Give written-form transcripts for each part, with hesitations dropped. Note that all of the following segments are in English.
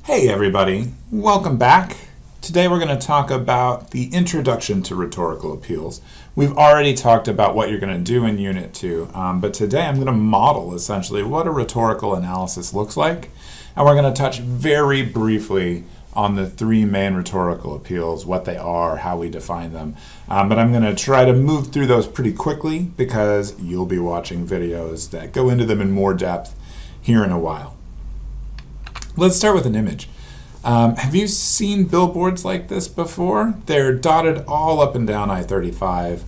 Hey everybody, welcome back. Today we're going to talk about the introduction to rhetorical appeals. We've already talked about what you're going to do in Unit 2, but today I'm going to model essentially what a rhetorical analysis looks like, and we're going to touch very briefly on the three main rhetorical appeals, what they are, how we define them. But I'm going to try to move through those pretty quickly because you'll be watching videos that go into them in more depth here in a while. Let's start with an image. Have you seen billboards like this before? They're dotted all up and down I-35.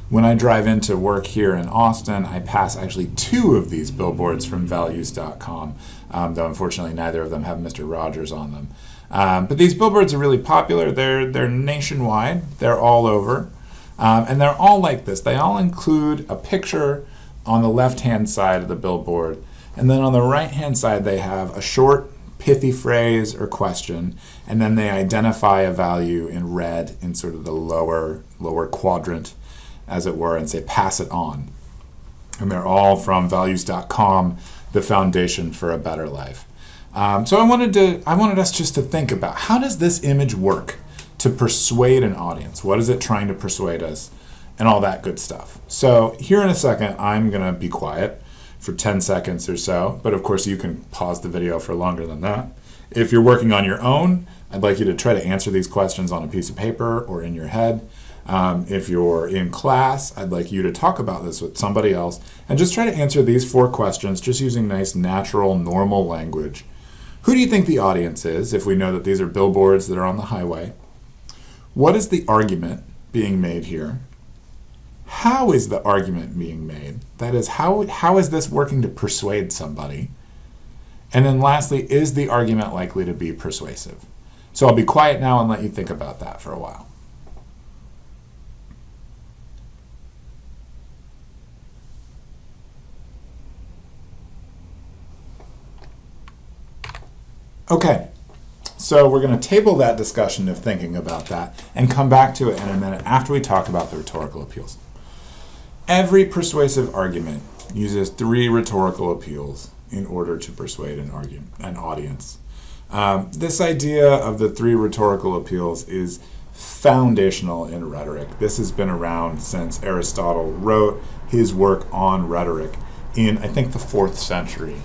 When I drive into work here in Austin, I pass actually two of these billboards from values.com, though unfortunately neither of them have Mr. Rogers on them. But these billboards are really popular. They're nationwide. They're all over. And they're all like this. They all include a picture on the left-hand side of the billboard. And then on the right-hand side, they have a short, pithy phrase or question, and then they identify a value in red in sort of the lower quadrant, as it were, and say pass it on. And they're all from values.com, the foundation for a better life. So I wanted us just to think about, how does this image work to persuade an audience? What is it trying to persuade us? And all that good stuff. So here in a second, I'm going to be quiet for 10 seconds or so, but of course you can pause the video for longer than that. If you're working on your own, I'd like you to try to answer these questions on a piece of paper or in your head. If you're in class, I'd like you to talk about this with somebody else and just try to answer these 4 questions just using nice, natural, normal language. Who do you think the audience is, if we know that these are billboards that are on the highway? What is the argument being made here? How is the argument being made? That is, how is this working to persuade somebody? And then lastly, is the argument likely to be persuasive? So I'll be quiet now and let you think about that for a while. Okay, so we're going to table that discussion of thinking about that and come back to it in a minute after we talk about the rhetorical appeals. Every persuasive argument uses 3 rhetorical appeals in order to persuade an audience. This idea of the 3 rhetorical appeals is foundational in rhetoric. This has been around since Aristotle wrote his work on rhetoric in, I think, the 4th century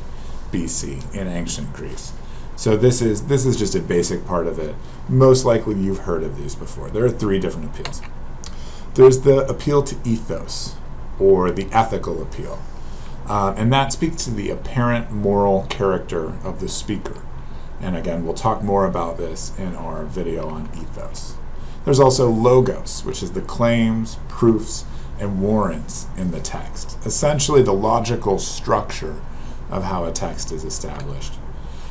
BC in ancient Greece. So this is just a basic part of it. Most likely you've heard of these before. There are 3 different appeals. There's the appeal to ethos, or the ethical appeal. And that speaks to the apparent moral character of the speaker. And again, we'll talk more about this in our video on ethos. There's also logos, which is the claims, proofs, and warrants in the text. Essentially the logical structure of how a text is established.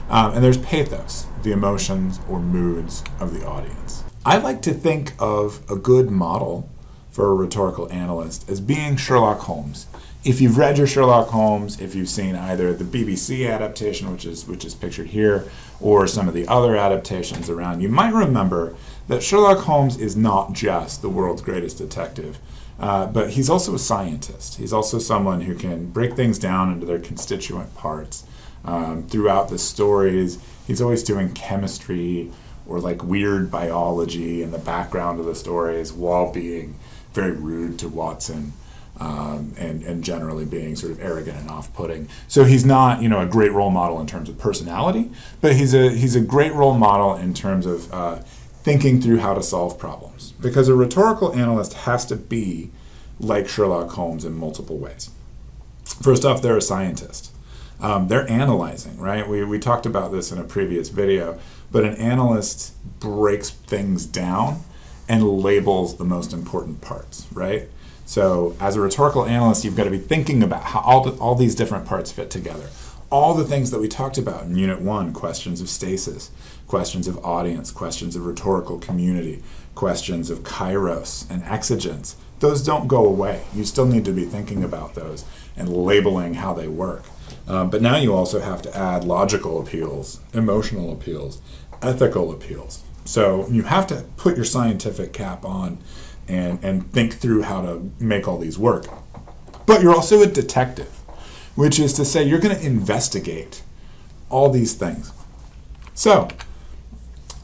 And there's pathos, the emotions or moods of the audience. I like to think of a good model for a rhetorical analyst as being Sherlock Holmes. If you've read your Sherlock Holmes, if you've seen either the BBC adaptation, which is pictured here, or some of the other adaptations around, you might remember that Sherlock Holmes is not just the world's greatest detective, but he's also a scientist. He's also someone who can break things down into their constituent parts. Throughout the stories, he's always doing chemistry or like weird biology in the background of the stories while being very rude to Watson, and generally being sort of arrogant and off-putting. So he's not, a great role model in terms of personality, but he's a great role model in terms of thinking through how to solve problems. Because a rhetorical analyst has to be like Sherlock Holmes in multiple ways. First off, they're a scientist. They're analyzing, right? We talked about this in a previous video, but an analyst breaks things down and labels the most important parts, right? So as a rhetorical analyst, you've got to be thinking about how all these different parts fit together. All the things that we talked about in Unit 1, questions of stasis, questions of audience, questions of rhetorical community, questions of kairos and exigence, those don't go away. You still need to be thinking about those and labeling how they work. But now you also have to add logical appeals, emotional appeals, ethical appeals. So you have to put your scientific cap on and think through how to make all these work. But you're also a detective, which is to say you're going to investigate all these things. So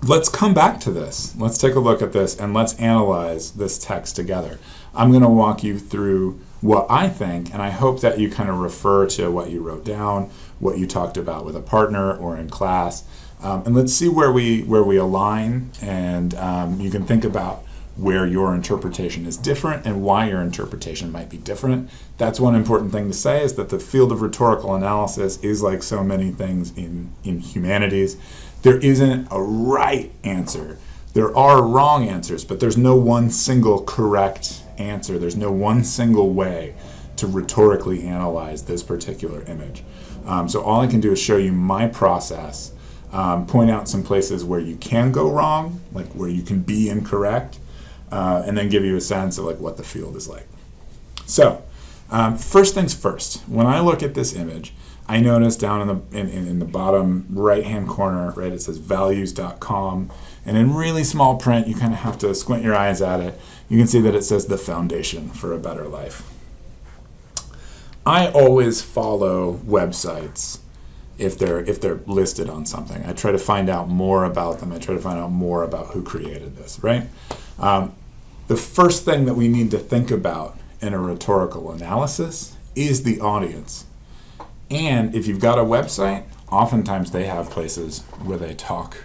let's come back to this. Let's take a look at this and let's analyze this text together. I'm going to walk you through what I think, and I hope that you kind of refer to what you wrote down, what you talked about with a partner or in class, and let's see where we align, and you can think about where your interpretation is different and why your interpretation might be different. That's one important thing to say, is that the field of rhetorical analysis is like so many things in humanities. There isn't a right answer. There are wrong answers, but there's no one single correct answer. There's no one single way to rhetorically analyze this particular image. So all I can do is show you my process, point out some places where you can go wrong, like where you can be incorrect, and then give you a sense of like what the field is like. So first things first, when I look at this image, I notice down in the bottom right-hand corner, right, it says values.com, and in really small print, you kind of have to squint your eyes at it. You can see that it says the foundation for a better life. I always follow websites if they're listed on something. I try to find out more about them. I try to find out more about who created this, right? The first thing that we need to think about in a rhetorical analysis is the audience. And if you've got a website, oftentimes they have places where they talk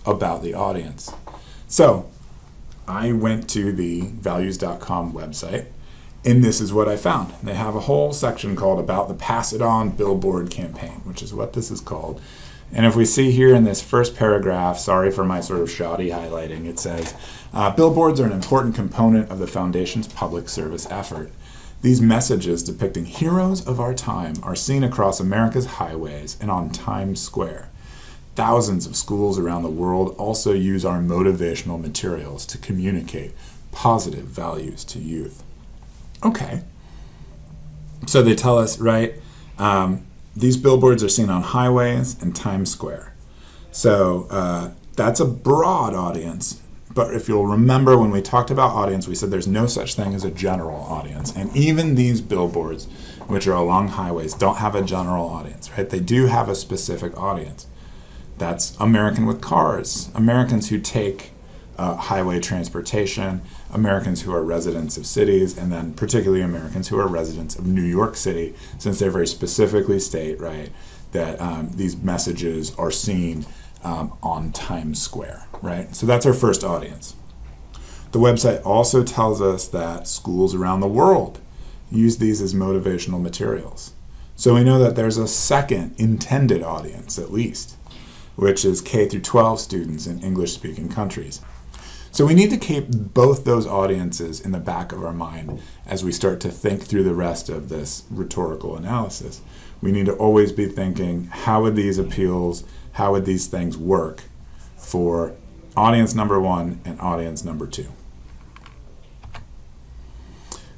about the audience. So I went to the values.com website, and this is what I found. They have a whole section called About the Pass It On Billboard Campaign, which is what this is called. And if we see here in this first paragraph, sorry for my sort of shoddy highlighting, it says, billboards are an important component of the Foundation's public service effort. These messages depicting heroes of our time are seen across America's highways and on Times Square. Thousands of schools around the world also use our motivational materials to communicate positive values to youth. Okay. So they tell us, right, these billboards are seen on highways and Times Square. So that's a broad audience. But if you'll remember when we talked about audience, we said there's no such thing as a general audience. And even these billboards, which are along highways, don't have a general audience, right? They do have a specific audience. That's American with cars, Americans who take highway transportation, Americans who are residents of cities, and then particularly Americans who are residents of New York City, since they very specifically state, right, that these messages are seen on Times Square, right? So that's our first audience. The website also tells us that schools around the world use these as motivational materials. So we know that there's a second intended audience, at least, which is K through 12 students in English-speaking countries. So we need to keep both those audiences in the back of our mind as we start to think through the rest of this rhetorical analysis. We need to always be thinking, how would these appeals, how would these things work for audience number one and audience number two?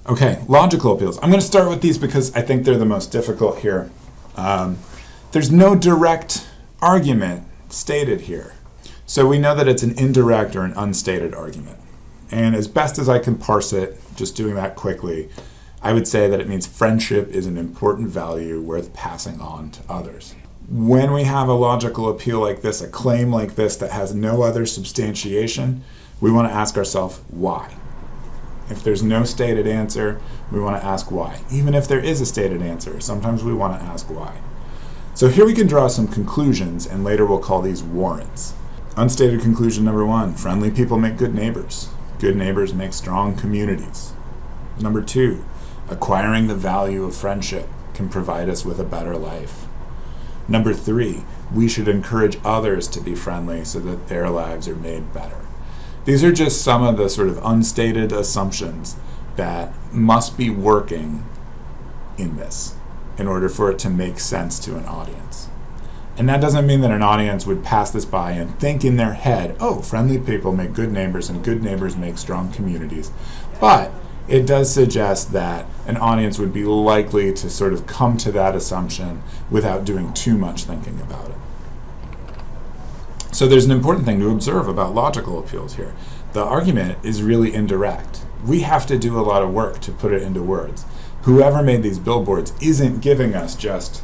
Okay, logical appeals. I'm going to start with these because I think they're the most difficult here. There's no direct argument stated here. So we know that it's an indirect or an unstated argument. And as best as I can parse it, just doing that quickly, I would say that it means friendship is an important value worth passing on to others. When we have a logical appeal like this, a claim like this that has no other substantiation, we want to ask ourselves why. If there's no stated answer, we want to ask why. Even if there is a stated answer, sometimes we want to ask why. So here we can draw some conclusions, and later we'll call these warrants. Unstated conclusion number one, friendly people make good neighbors. Good neighbors make strong communities. Number two, acquiring the value of friendship can provide us with a better life. Number three, we should encourage others to be friendly so that their lives are made better. These are just some of the sort of unstated assumptions that must be working in this in order for it to make sense to an audience. And that doesn't mean that an audience would pass this by and think in their head, oh, friendly people make good neighbors and good neighbors make strong communities. But it does suggest that an audience would be likely to sort of come to that assumption without doing too much thinking about it. So there's an important thing to observe about logical appeals here. The argument is really indirect. We have to do a lot of work to put it into words. Whoever made these billboards isn't giving us just,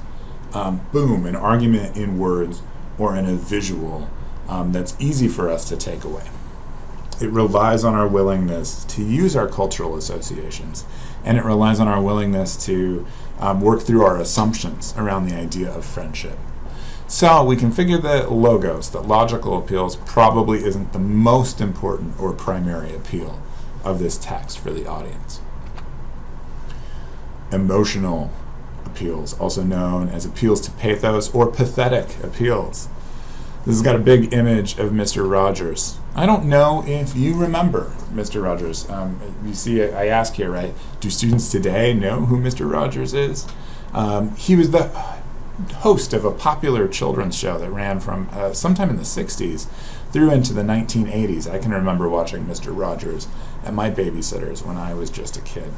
boom, an argument in words or in a visual that's easy for us to take away. It relies on our willingness to use our cultural associations, and it relies on our willingness to work through our assumptions around the idea of friendship. So we can figure that logos, that logical appeals, probably isn't the most important or primary appeal of this text for the audience. Emotional appeals, also known as appeals to pathos or pathetic appeals. This has got a big image of Mr. Rogers. I don't know if you remember Mr. Rogers. You see, I ask here, right? Do students today know who Mr. Rogers is? He was the host of a popular children's show that ran from sometime in the 60s through into the 1980s. I can remember watching Mr. Rogers at my babysitter's when I was just a kid.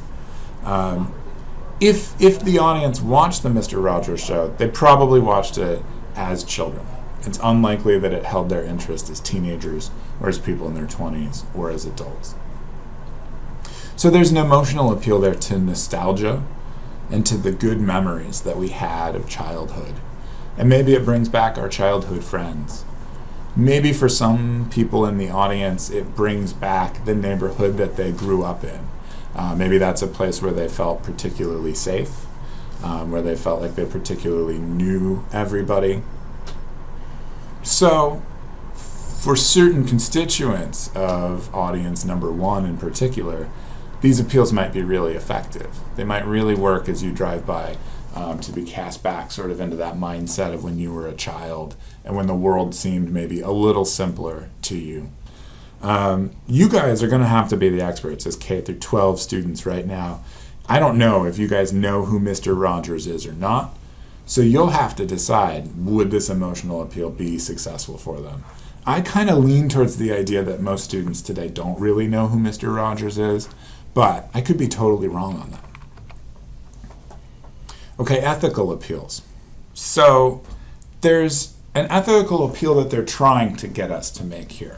If the audience watched the Mr. Rogers show, they probably watched it as children. It's unlikely that it held their interest as teenagers or as people in their 20s or as adults. So there's an emotional appeal there to nostalgia and to the good memories that we had of childhood. And maybe it brings back our childhood friends. Maybe for some people in the audience, it brings back the neighborhood that they grew up in. Maybe that's a place where they felt particularly safe, where they felt like they particularly knew everybody. So, for certain constituents of audience number one in particular, these appeals might be really effective. They might really work as you drive by to be cast back sort of into that mindset of when you were a child and when the world seemed maybe a little simpler to you. You guys are going to have to be the experts as K through 12 students right now. I don't know if you guys know who Mr. Rogers is or not. So you'll have to decide, would this emotional appeal be successful for them? I kind of lean towards the idea that most students today don't really know who Mr. Rogers is, but I could be totally wrong on that. Okay, ethical appeals. So there's an ethical appeal that they're trying to get us to make here,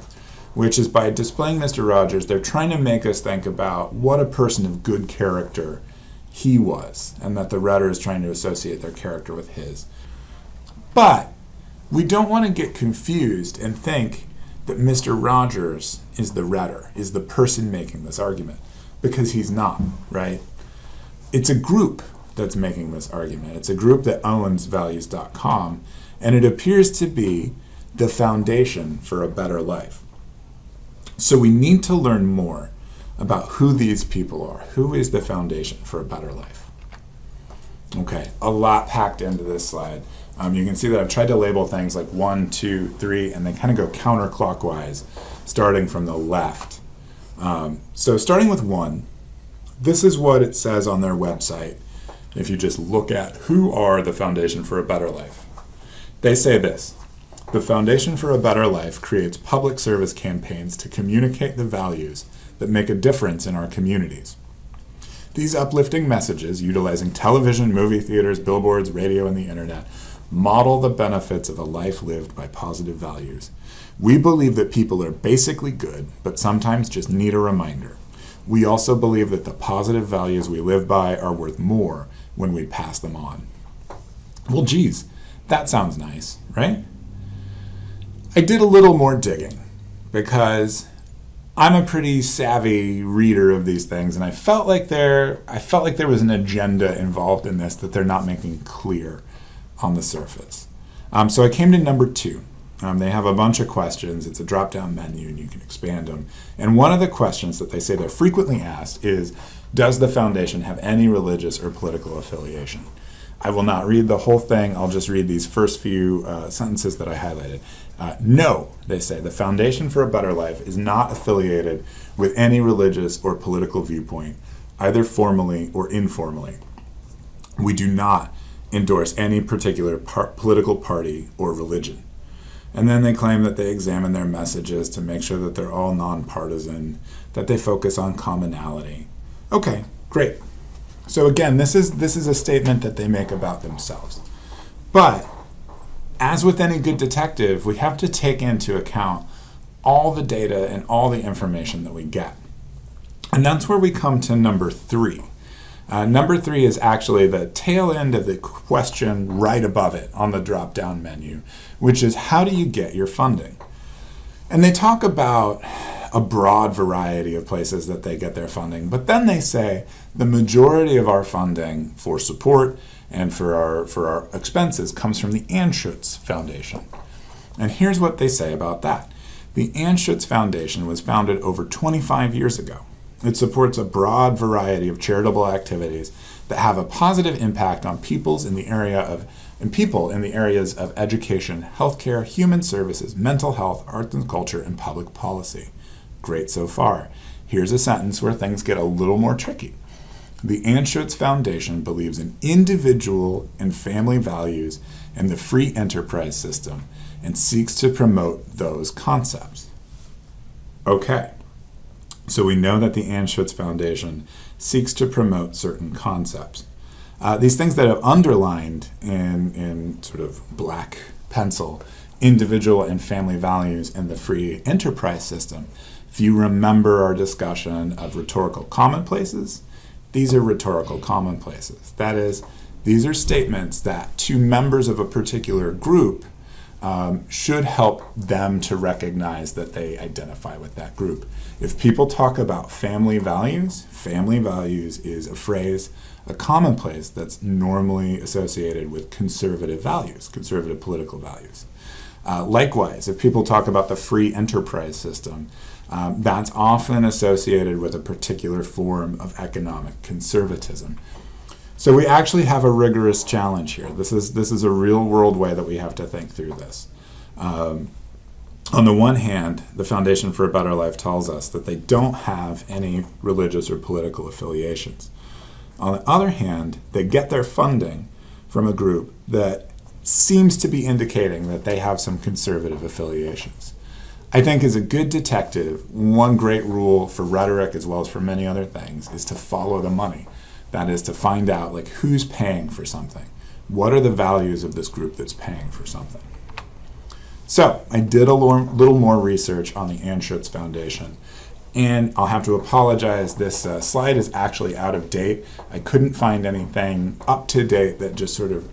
which is by displaying Mr. Rogers, they're trying to make us think about what a person of good character he was, and that the rhetor is trying to associate their character with his. But we don't want to get confused and think that Mr. Rogers is the rhetor, is the person making this argument, because he's not, right? It's a group that's making this argument. It's a group that owns values.com, and it appears to be the foundation for a better life. So we need to learn more about who these people are. Who is the foundation for a better life? Okay, a lot packed into this slide. You can see that I've tried to label things like 1, 2, 3, and they kind of go counterclockwise, starting from the left. So starting with 1, this is what it says on their website. If you just look at who are the foundation for a better life. They say this: the Foundation for a Better Life creates public service campaigns to communicate the values that make a difference in our communities. These uplifting messages, utilizing television, movie theaters, billboards, radio, and the internet, model the benefits of a life lived by positive values. We believe that people are basically good, but sometimes just need a reminder. We also believe that the positive values we live by are worth more when we pass them on. Well, geez, that sounds nice, right? I did a little more digging because I'm a pretty savvy reader of these things, and I felt like there was an agenda involved in this that they're not making clear on the surface. So I came to number 2. They have a bunch of questions. It's a drop-down menu, and you can expand them. And one of the questions that they say they're frequently asked is, does the foundation have any religious or political affiliation? I will not read the whole thing. I'll just read these first few sentences that I highlighted. No, they say, the Foundation for a Better Life is not affiliated with any religious or political viewpoint, either formally or informally. We do not endorse any particular political party or religion. And then they claim that they examine their messages to make sure that they're all nonpartisan, that they focus on commonality. Okay, great. So again, this is a statement that they make about themselves. But as with any good detective, we have to take into account all the data and all the information that we get. And that's where we come to number 3. Number 3 is actually the tail end of the question right above it on the drop-down menu, which is, how do you get your funding? And they talk about a broad variety of places that they get their funding, but then they say the majority of our funding for support and for our expenses comes from the Anschutz Foundation. And here's what they say about that. The Anschutz Foundation was founded over 25 years ago. It supports a broad variety of charitable activities that have a positive impact on people in the areas of education, healthcare, human services, mental health, arts and culture, and public policy. Great so far. Here's a sentence where things get a little more tricky. The Anschutz Foundation believes in individual and family values and the free enterprise system and seeks to promote those concepts. Okay, so we know that the Anschutz Foundation seeks to promote certain concepts. These things that have underlined in sort of black pencil, individual and family values and the free enterprise system. If you remember our discussion of rhetorical commonplaces, these are rhetorical commonplaces. That is, these are statements that to members of a particular group should help them to recognize that they identify with that group. If people talk about family values is a phrase, a commonplace that's normally associated with conservative values, conservative political values. Likewise, if people talk about the free enterprise system, that's often associated with a particular form of economic conservatism. So we actually have a rigorous challenge here. This is a real-world way that we have to think through this. On the one hand, the Foundation for a Better Life tells us that they don't have any religious or political affiliations. On the other hand, they get their funding from a group that seems to be indicating that they have some conservative affiliations. I think as a good detective, one great rule for rhetoric as well as for many other things is to follow the money. That is to find out like who's paying for something. What are the values of this group that's paying for something? So I did a little more research on the Anschutz Foundation. And I'll have to apologize, this slide is actually out of date. I couldn't find anything up to date that just sort of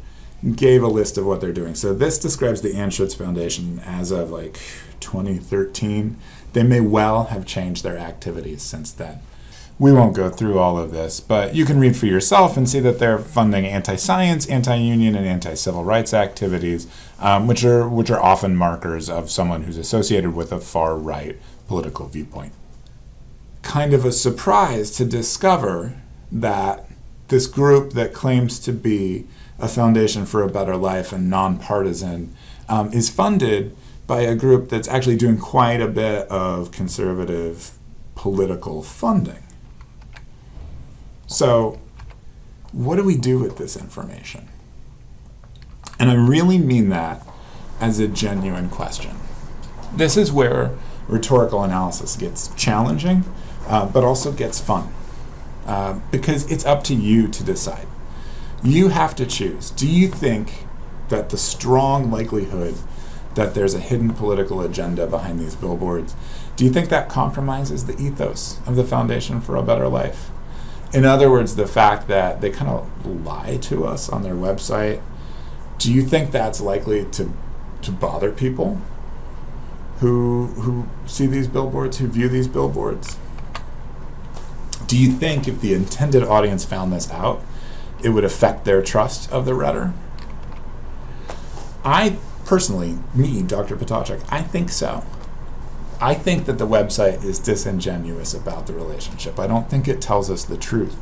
gave a list of what they're doing. So this describes the Anschutz Foundation as of like 2013. They may well have changed their activities since then. We won't go through all of this, but you can read for yourself and see that they're funding anti-science, anti-union, and anti-civil rights activities, which are often markers of someone who's associated with a far-right political viewpoint. Kind of a surprise to discover that this group that claims to be a foundation for a better life and nonpartisan is funded by a group that's actually doing quite a bit of conservative political funding. So, what do we do with this information? And I really mean that as a genuine question. This is where rhetorical analysis gets challenging, but also gets fun, because it's up to you to decide. You have to choose. Do you think that the strong likelihood that there's a hidden political agenda behind these billboards, do you think that compromises the ethos of the Foundation for a Better Life? In other words, the fact that they kind of lie to us on their website, do you think that's likely to bother people who see these billboards, who view these billboards? Do you think if the intended audience found this out, it would affect their trust of the rhetor? I personally, me, Dr. Potocek, I think so. I think that the website is disingenuous about the relationship. I don't think it tells us the truth.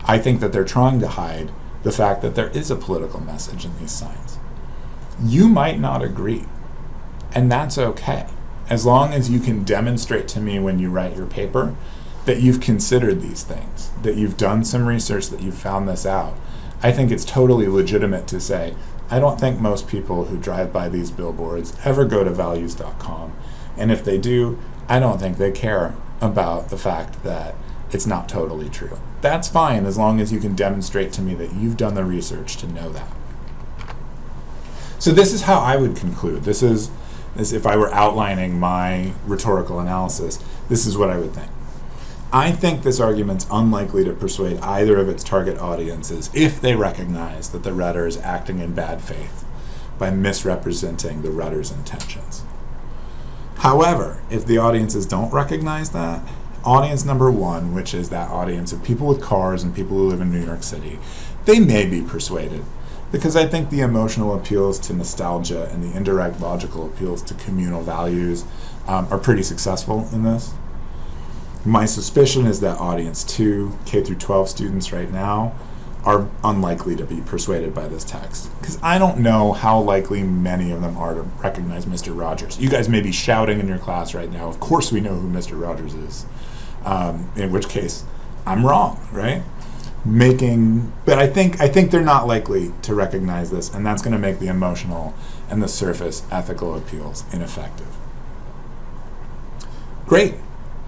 I think that they're trying to hide the fact that there is a political message in these signs. You might not agree, and that's okay. As long as you can demonstrate to me when you write your paper that you've considered these things, that you've done some research, that you've found this out, I think it's totally legitimate to say, I don't think most people who drive by these billboards ever go to values.com. And if they do, I don't think they care about the fact that it's not totally true. That's fine as long as you can demonstrate to me that you've done the research to know that. So this is how I would conclude. This is if I were outlining my rhetorical analysis, this is what I would think. I think this argument's unlikely to persuade either of its target audiences if they recognize that the rhetor is acting in bad faith by misrepresenting the rhetor's intentions. However, if the audiences don't recognize that, audience number one, which is that audience of people with cars and people who live in New York City, they may be persuaded. Because I think the emotional appeals to nostalgia and the indirect logical appeals to communal values are pretty successful in this. My suspicion is that audience 2, K through 12 students right now, are unlikely to be persuaded by this text. Because I don't know how likely many of them are to recognize Mr. Rogers. You guys may be shouting in your class right now, of course we know who Mr. Rogers is. In which case, I'm wrong, right? But I think they're not likely to recognize this, and that's going to make the emotional and the surface ethical appeals ineffective. Great.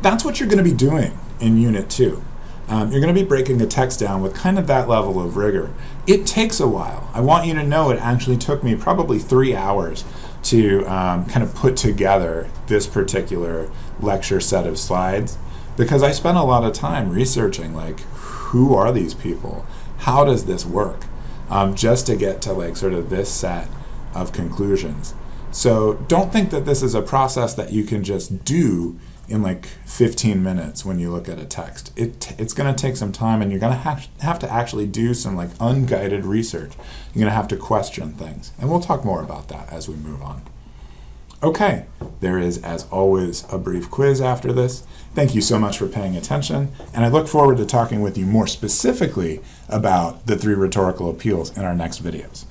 That's what you're going to be doing in Unit 2. You're going to be breaking the text down with kind of that level of rigor. It takes a while. I want you to know it actually took me probably 3 hours to kind of put together this particular lecture set of slides, because I spent a lot of time researching, like, who are these people? How does this work? Just to get to like sort of this set of conclusions. So don't think that this is a process that you can just do in like 15 minutes when you look at a text. It's going to take some time, and you're going to have to actually do some like unguided research. You're going to have to question things. And we'll talk more about that as we move on. Okay, there is, as always, a brief quiz after this. Thank you so much for paying attention, and I look forward to talking with you more specifically about the 3 rhetorical appeals in our next videos.